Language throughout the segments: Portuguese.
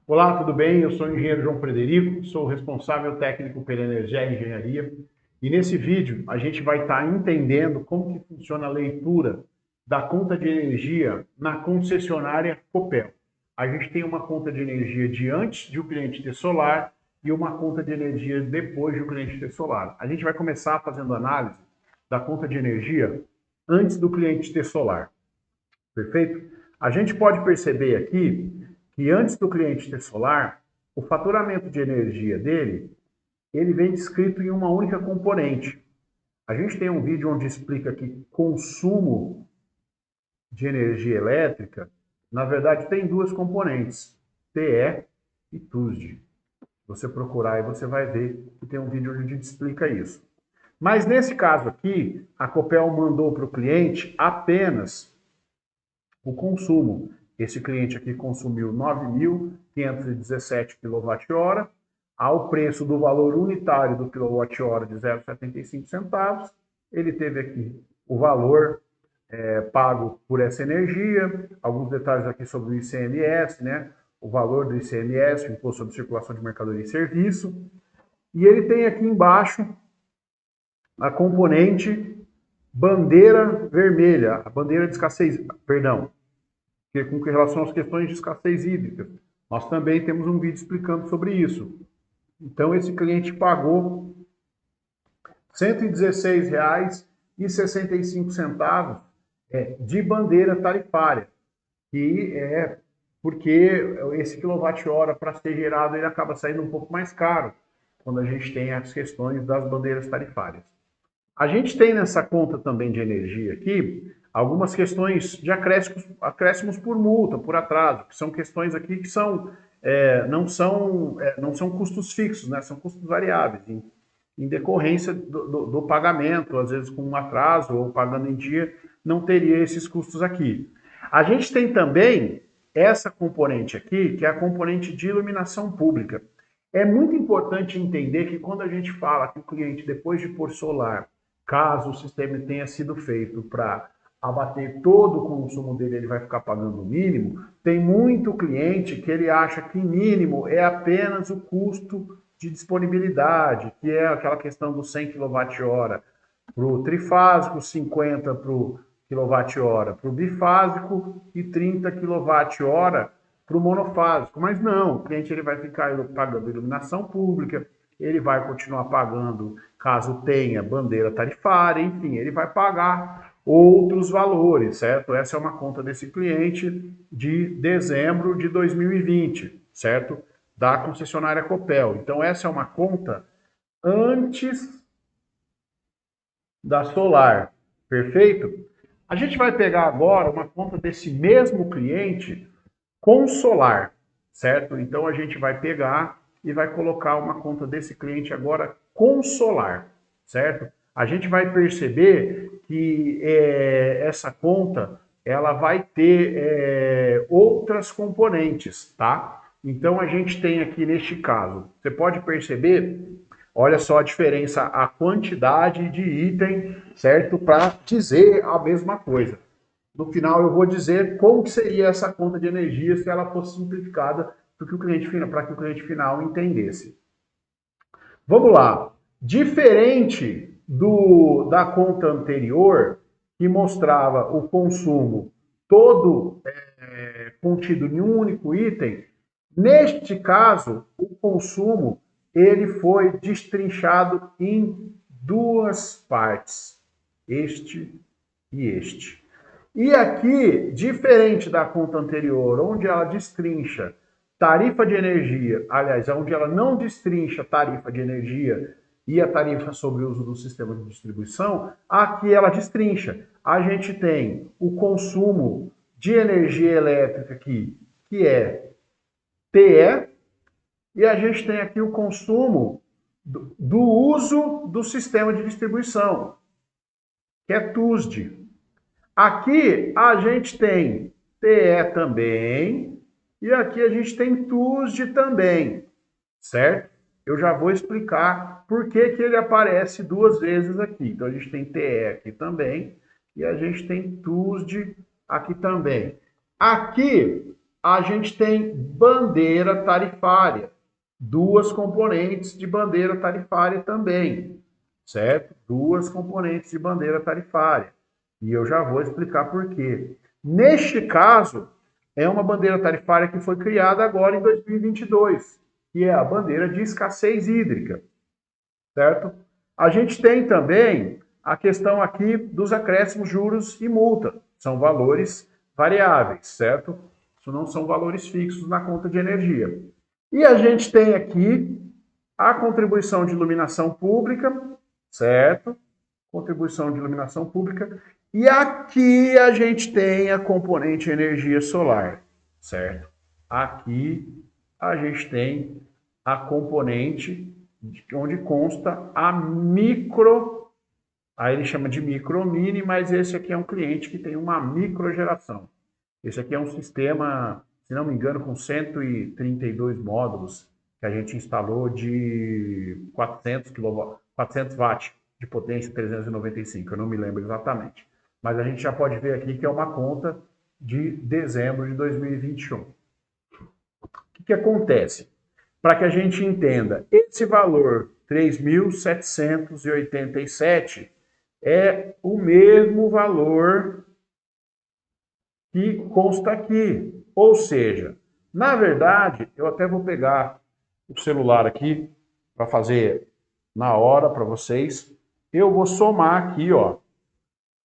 Olá, tudo bem? Eu sou o engenheiro João Frederico, sou o responsável técnico pela energia e engenharia. E nesse vídeo a gente vai estar entendendo como que funciona a leitura da conta de energia na concessionária Copel. A gente tem uma conta de energia de antes de o cliente ter solar e uma conta de energia depois de o cliente ter solar. A gente vai começar fazendo análise da conta de energia antes do cliente ter solar. Perfeito? A gente pode perceber aqui que antes do cliente ter solar, o faturamento de energia dele, ele vem descrito em uma única componente. A gente tem um vídeo onde explica que consumo de energia elétrica, na verdade, tem duas componentes, TE e TUSD. Você procurar e você vai ver que tem um vídeo onde a gente explica isso. Mas nesse caso aqui, a Copel mandou para o cliente apenas o consumo. Esse cliente aqui consumiu 9.517 kWh, ao preço do valor unitário do quilowatt-hora de 0,75 centavos. Ele teve aqui o valor pago por essa energia, alguns detalhes aqui sobre o ICMS, né? O valor do ICMS, o Imposto sobre Circulação de Mercadoria e Serviço. E ele tem aqui embaixo a componente bandeira vermelha, a bandeira de escassez, perdão, com relação às questões de escassez hídrica. Nós também temos um vídeo explicando sobre isso. Então, esse cliente pagou R$ 116,65 de bandeira tarifária, que é porque esse quilowatt-hora para ser gerado ele acaba saindo um pouco mais caro quando a gente tem as questões das bandeiras tarifárias. A gente tem nessa conta também de energia aqui algumas questões de acréscimos por multa, por atraso, que são questões aqui que não são custos fixos, né? São custos variáveis, em decorrência do pagamento, às vezes com um atraso ou pagando em dia, não teria esses custos aqui. A gente tem também essa componente aqui, que é a componente de iluminação pública. É muito importante entender que quando a gente fala que o cliente, depois de pôr solar, caso o sistema tenha sido feito para abater todo o consumo dele, ele vai ficar pagando o mínimo, tem muito cliente que ele acha que mínimo é apenas o custo de disponibilidade, que é aquela questão dos 100 kWh para o trifásico, 50 para o kWh para o bifásico e 30 kWh para o monofásico. Mas não, o cliente ele vai ficar pagando iluminação pública, ele vai continuar pagando caso tenha bandeira tarifária, enfim, ele vai pagar outros valores, certo? Essa é uma conta desse cliente de dezembro de 2020, certo? Da concessionária Copel. Então, essa é uma conta antes da Solar, perfeito? A gente vai pegar agora uma conta desse mesmo cliente com Solar, certo? Então, a gente vai pegar e vai colocar uma conta desse cliente agora com Solar, certo? A gente vai perceber que essa conta ela vai ter outras componentes, tá? Então a gente tem aqui neste caso, você pode perceber, olha só a diferença, a quantidade de item, certo? Para dizer a mesma coisa. No final eu vou dizer como que seria essa conta de energia se ela fosse simplificada para que o cliente final entendesse. Vamos lá. Diferente da conta anterior, que mostrava o consumo todo contido em um único item, neste caso, o consumo ele foi destrinchado em duas partes, este e este. E aqui, diferente da conta anterior, onde ela destrincha tarifa de energia, aliás, onde ela não destrincha tarifa de energia e a tarifa sobre o uso do sistema de distribuição, aqui ela destrincha. A gente tem o consumo de energia elétrica aqui, que é TE, e a gente tem aqui o consumo do uso do sistema de distribuição, que é TUSD. Aqui a gente tem TE também, e aqui a gente tem TUSD também, certo? Eu já vou explicar por que ele aparece duas vezes aqui. Então a gente tem TE aqui também, e a gente tem TUSD aqui também. Aqui a gente tem bandeira tarifária, duas componentes de bandeira tarifária também, certo? Duas componentes de bandeira tarifária. E eu já vou explicar por quê. Neste caso, é uma bandeira tarifária que foi criada agora em 2022, que é a bandeira de escassez hídrica, certo? A gente tem também a questão aqui dos acréscimos, juros e multa. São valores variáveis, certo? Isso não são valores fixos na conta de energia. E a gente tem aqui a contribuição de iluminação pública, certo? Contribuição de iluminação pública. E aqui a gente tem a componente energia solar, certo? Aqui a gente tem a componente onde consta a micro, aí ele chama de micro mini, mas esse aqui é um cliente que tem uma microgeração. Esse aqui é um sistema, se não me engano, com 132 módulos que a gente instalou de 400 watts de potência 395, eu não me lembro exatamente. Mas a gente já pode ver aqui que é uma conta de dezembro de 2021. O que acontece? Para que a gente entenda, esse valor 3.787 é o mesmo valor que consta aqui. Ou seja, na verdade, eu até vou pegar o celular aqui para fazer na hora para vocês. Eu vou somar aqui, ó,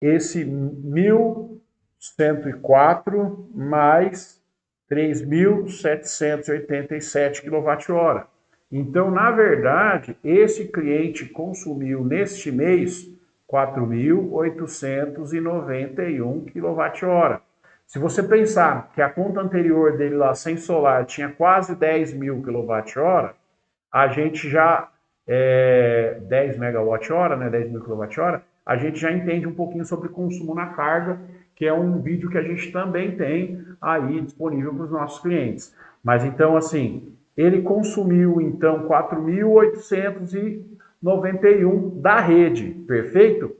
esse 1.104 mais 3.787 kWh. Então, na verdade, esse cliente consumiu neste mês 4.891 kWh. Se você pensar que a conta anterior dele lá sem solar tinha quase 10.000 kWh, a gente já 10 MWh, né, 10.000 kWh, a gente já entende um pouquinho sobre consumo na carga, que é um vídeo que a gente também tem aí disponível para os nossos clientes. Mas então, assim, ele consumiu então 4.891 da rede, perfeito?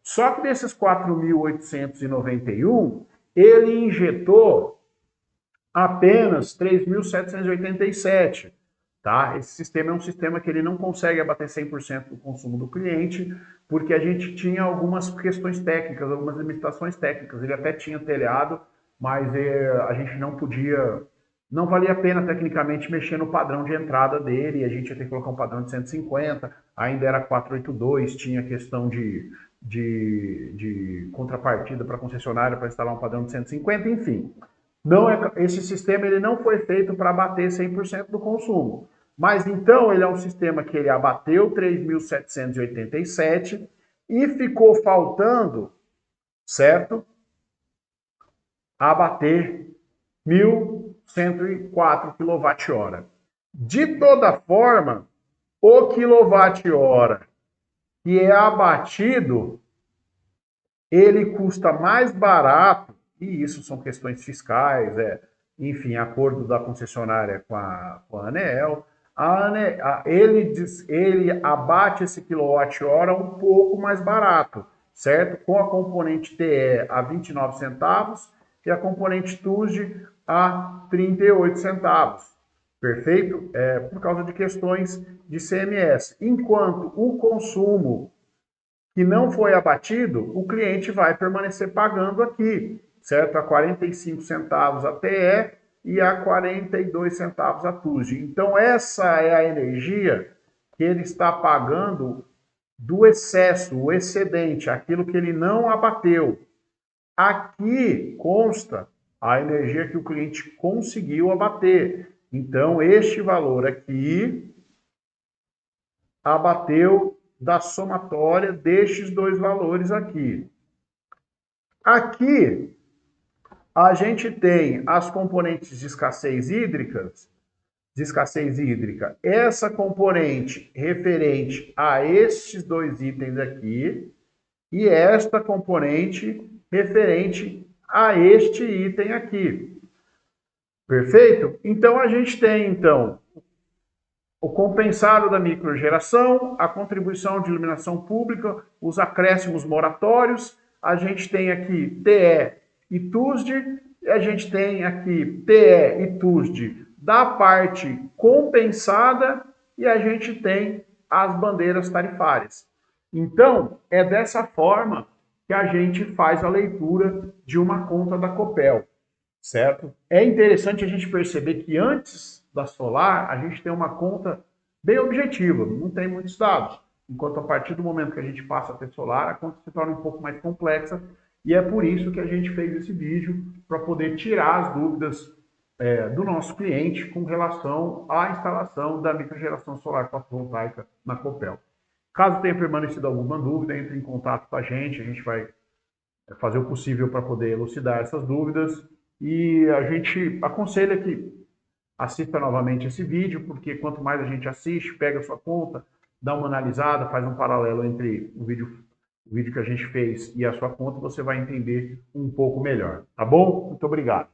Só que desses 4.891, ele injetou apenas 3.787. Tá? Esse sistema é um sistema que ele não consegue abater 100% do consumo do cliente, porque a gente tinha algumas questões técnicas, algumas limitações técnicas. Ele até tinha telhado, mas a gente não podia, não valia a pena tecnicamente mexer no padrão de entrada dele, a gente ia ter que colocar um padrão de 150, ainda era 482, tinha questão de contrapartida para a concessionária para instalar um padrão de 150, enfim. Não é, esse sistema ele não foi feito para abater 100% do consumo. Mas então ele é um sistema que ele abateu 3.787 e ficou faltando, certo? Abater 1.104 kWh. De toda forma, o quilowatt-hora que é abatido, ele custa mais barato, e isso são questões fiscais, enfim, acordo da concessionária com a ANEEL. Ele abate esse quilowatt-hora um pouco mais barato, certo? Com a componente TE a 29 centavos e a componente TUSD a 38 centavos. Perfeito? Por causa de questões de CMS. Enquanto o consumo que não foi abatido, o cliente vai permanecer pagando aqui, certo? A 45 centavos a TE e a 42 centavos a TUSD. Então, essa é a energia que ele está pagando do excesso, o excedente, aquilo que ele não abateu. Aqui consta a energia que o cliente conseguiu abater. Então, este valor aqui abateu da somatória destes dois valores aqui. Aqui, a gente tem as componentes de escassez hídrica. Essa componente referente a estes dois itens aqui e esta componente referente a este item aqui. Perfeito? Então, a gente tem, então, o compensado da microgeração, a contribuição de iluminação pública, os acréscimos moratórios, a gente tem aqui TE e TUSD, E a gente tem aqui PE e TUSD da parte compensada e a gente tem as bandeiras tarifárias. Então, é dessa forma que a gente faz a leitura de uma conta da Copel, certo? É interessante a gente perceber que antes da Solar, a gente tem uma conta bem objetiva, não tem muitos dados. Enquanto a partir do momento que a gente passa a ter Solar, a conta se torna um pouco mais complexa e é por isso que a gente fez esse vídeo, para poder tirar as dúvidas do nosso cliente com relação à instalação da microgeração solar fotovoltaica na Copel. Caso tenha permanecido alguma dúvida, entre em contato com a gente vai fazer o possível para poder elucidar essas dúvidas e a gente aconselha que assista novamente esse vídeo, porque quanto mais a gente assiste, pega a sua conta, dá uma analisada, faz um paralelo entre o vídeo que a gente fez e a sua conta, você vai entender um pouco melhor, tá bom? Muito obrigado.